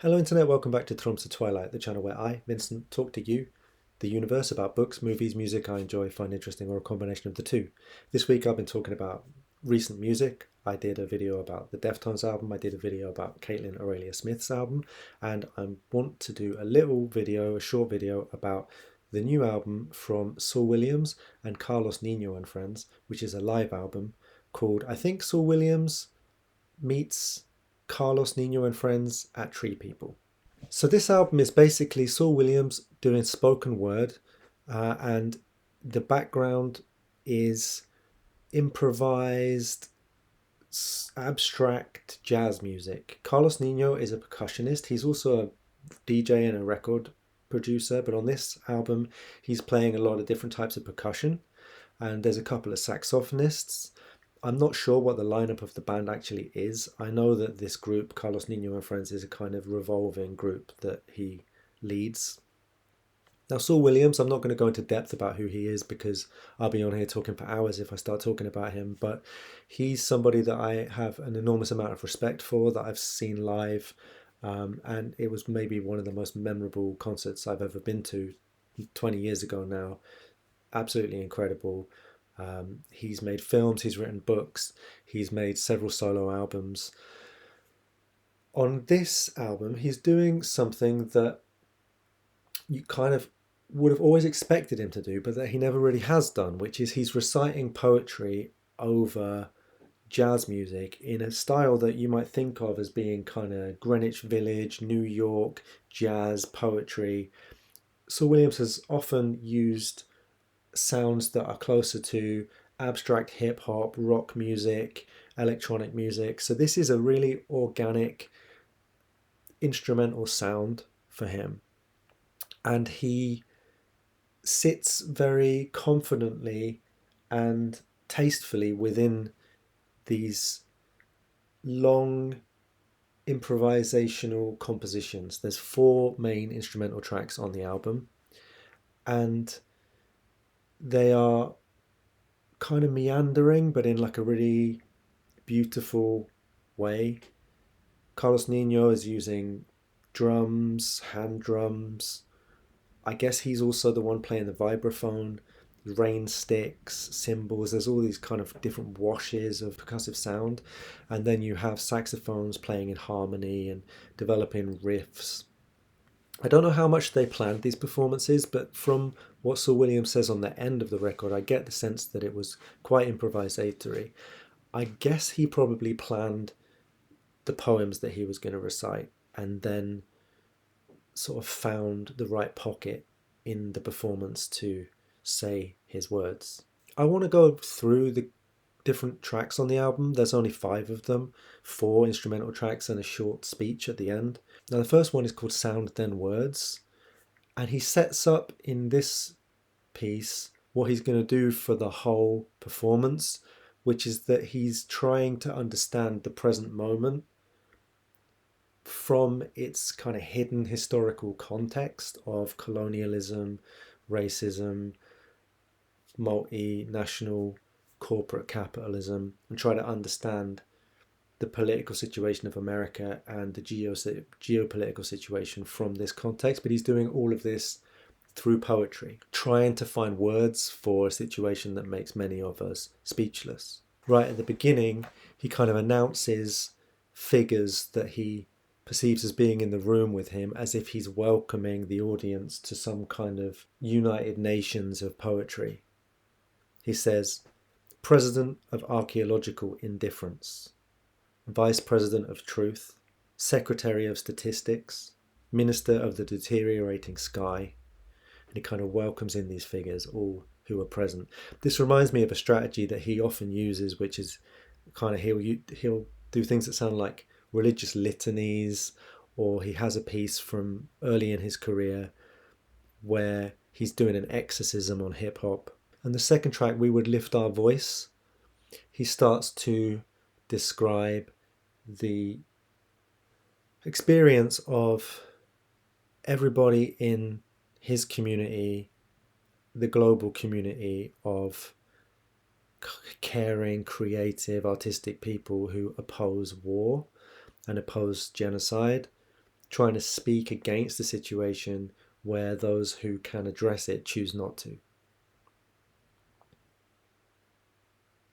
Hello Internet, welcome back to Tromsø Twilight, the channel where I, Vincent, talk to you, the universe, about books, movies, music I enjoy, find interesting, or a combination of the two. This week I've been talking about recent music. I did a video about the Deftones album, I did a video about Caitlin Aurelia Smith's album, and I want to do a short video about the new album from Saul Williams and Carlos Niño and Friends, which is a live album called, I think, Saul Williams meets Carlos Niño and Friends at Tree People. So this album is basically Saul Williams doing spoken word, and the background is improvised, abstract jazz music. Carlos Niño is a percussionist. He's also a DJ and a record producer, but on this album, he's playing a lot of different types of percussion, and there's a couple of saxophonists. I'm not sure what the lineup of the band actually is. I know that this group, Carlos Niño and Friends, is a kind of revolving group that he leads. Now, Saul Williams, I'm not going to go into depth about who he is because I'll be on here talking for hours if I start talking about him, but he's somebody that I have an enormous amount of respect for, that I've seen live, and it was maybe one of the most memorable concerts I've ever been to 20 years ago now. Absolutely incredible. He's made films, he's written books, he's made several solo albums. On this album, he's doing something that you kind of would have always expected him to do, but that he never really has done, which is he's reciting poetry over jazz music in a style that you might think of as being kind of Greenwich Village, New York, jazz poetry. Saul Williams has often used sounds that are closer to abstract hip hop, rock music, electronic music. So this is a really organic instrumental sound for him. And he sits very confidently and tastefully within these long improvisational compositions. There's 4 main instrumental tracks on the album, and they are kind of meandering, but in like a really beautiful way. Carlos Niño is using drums, hand drums. I guess he's also the one playing the vibraphone, rain sticks, cymbals. There's all these kind of different washes of percussive sound. And then you have saxophones playing in harmony and developing riffs. I don't know how much they planned these performances, but from what Saul Williams says on the end of the record, I get the sense that it was quite improvisatory. I guess he probably planned the poems that he was going to recite and then sort of found the right pocket in the performance to say his words. I want to go through the different tracks on the album. There's only 5 of them, 4 instrumental tracks and a short speech at the end. Now the first one is called Sound Then Words, and he sets up in this piece what he's going to do for the whole performance, which is that he's trying to understand the present moment from its kind of hidden historical context of colonialism, racism, multinational corporate capitalism, and try to understand the political situation of America and the geopolitical situation from this context. But he's doing all of this through poetry, trying to find words for a situation that makes many of us speechless. Right at the beginning, he kind of announces figures that he perceives as being in the room with him, as if he's welcoming the audience to some kind of United Nations of poetry. He says, President of Archaeological Indifference, Vice President of Truth, Secretary of Statistics, Minister of the Deteriorating Sky, and he kind of welcomes in these figures, all who are present. This reminds me of a strategy that he often uses, which is kind of he'll do things that sound like religious litanies, or he has a piece from early in his career where he's doing an exorcism on hip hop. And the second track, We Would Lift Our Voice, he starts to describe the experience of everybody in his community, the global community of caring, creative, artistic people who oppose war and oppose genocide, trying to speak against the situation where those who can address it choose not to.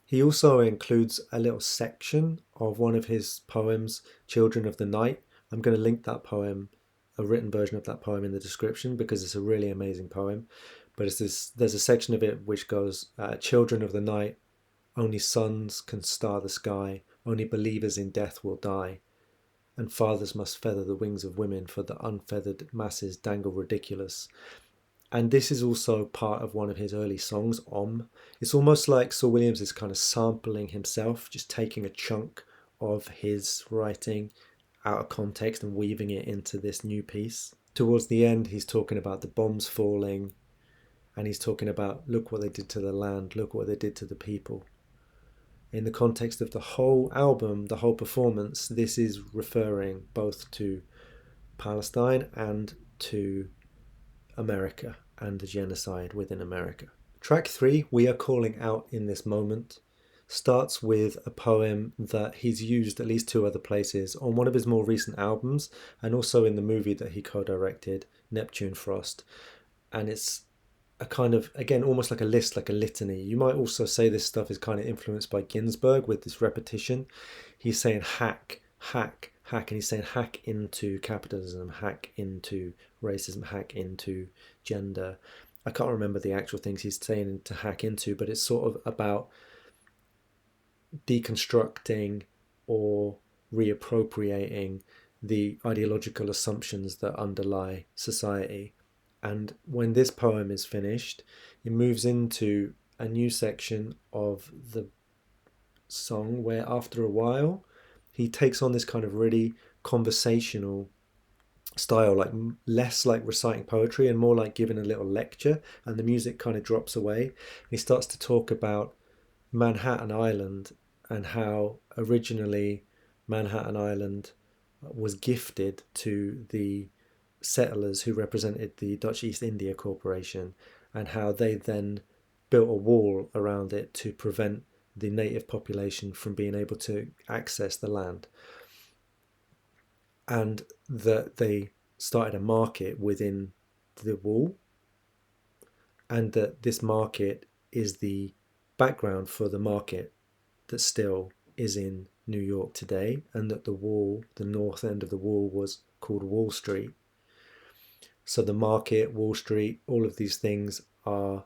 He also includes a little section of one of his poems, Children of the Night. I'm going to link that poem, a written version of that poem, in the description because it's a really amazing poem. But there's a section of it which goes, Children of the night, only suns can star the sky, only believers in death will die, and fathers must feather the wings of women, for the unfeathered masses dangle ridiculous. And this is also part of one of his early songs, Om. It's almost like Saul Williams is kind of sampling himself, just taking a chunk of his writing out of context and weaving it into this new piece. Towards the end, he's talking about the bombs falling, and he's talking about, look what they did to the land, look what they did to the people. In the context of the whole album, the whole performance, this is referring both to Palestine and to America and the genocide within America. Track 3, We Are Calling Out in This Moment, starts with a poem that he's used at least 2 other places on one of his more recent albums and also in the movie that he co-directed, Neptune Frost. And it's a kind of, again, almost like a list, like a litany. You might also say this stuff is kind of influenced by Ginsberg with this repetition. He's saying hack, hack, hack, and he's saying hack into capitalism, hack into racism, hack into gender. I can't remember the actual things he's saying to hack into, but it's sort of about deconstructing or reappropriating the ideological assumptions that underlie society. And when this poem is finished, it moves into a new section of the song where after a while he takes on this kind of really conversational style, like less like reciting poetry and more like giving a little lecture, and the music kind of drops away. And he starts to talk about Manhattan Island and how originally Manhattan Island was gifted to the settlers who represented the Dutch East India Corporation, and how they then built a wall around it to prevent the native population from being able to access the land, and that they started a market within the wall, and that this market is the background for the market that still is in New York today, and that the wall, the north end of the wall, was called Wall Street. So the market, Wall Street, all of these things are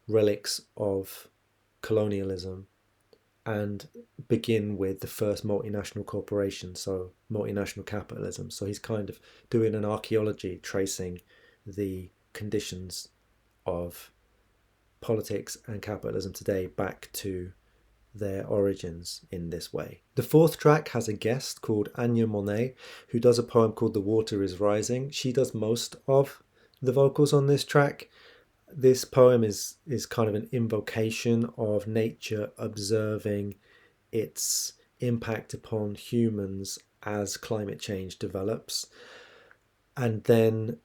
relics of colonialism and begin with the first multinational corporation, so multinational capitalism. So he's kind of doing an archaeology tracing the conditions of politics and capitalism today back to their origins in this way. The 4th track has a guest called Anya Monet, who does a poem called The Water is Rising. She does most of the vocals on this track. This poem is kind of an invocation of nature observing its impact upon humans as climate change develops. And then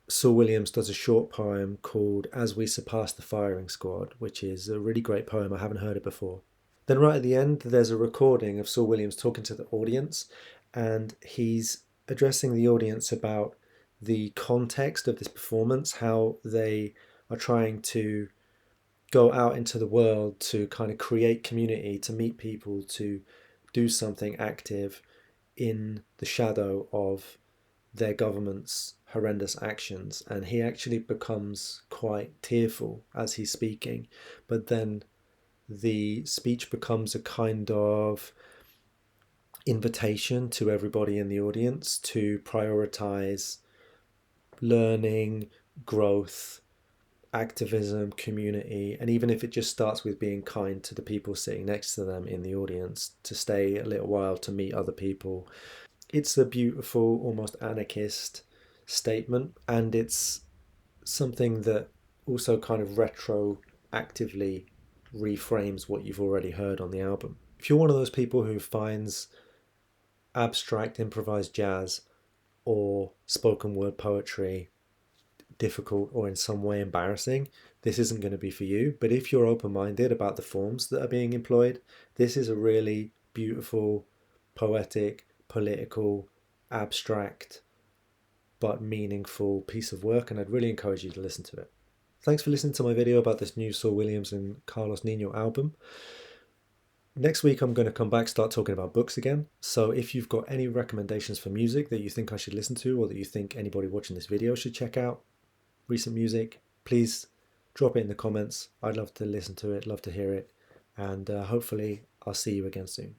Saul Williams does a short poem called As We Surpass the Firing Squad, which is a really great poem. I haven't heard it before. Then right at the end, there's a recording of Saul Williams talking to the audience, and he's addressing the audience about the context of this performance, how they are trying to go out into the world to kind of create community, to meet people, to do something active in the shadow of their government's horrendous actions. And he actually becomes quite tearful as he's speaking, but then the speech becomes a kind of invitation to everybody in the audience to prioritize learning, growth, activism, community, and even if it just starts with being kind to the people sitting next to them in the audience, to stay a little while to meet other people. It's a beautiful, almost anarchist statement, and it's something that also kind of retroactively reframes what you've already heard on the album. If you're one of those people who finds abstract improvised jazz or spoken word poetry difficult or in some way embarrassing, this isn't going to be for you. But if you're open-minded about the forms that are being employed, this is a really beautiful, poetic, political, abstract but meaningful piece of work, and I'd really encourage you to listen to it. Thanks for listening to my video about this new Saul Williams and Carlos Niño album. Next week I'm going to come back, start talking about books again. So if you've got any recommendations for music that you think I should listen to, or that you think anybody watching this video should check out, recent music, please drop it in the comments. I'd love to listen to it, love to hear it, and hopefully I'll see you again soon.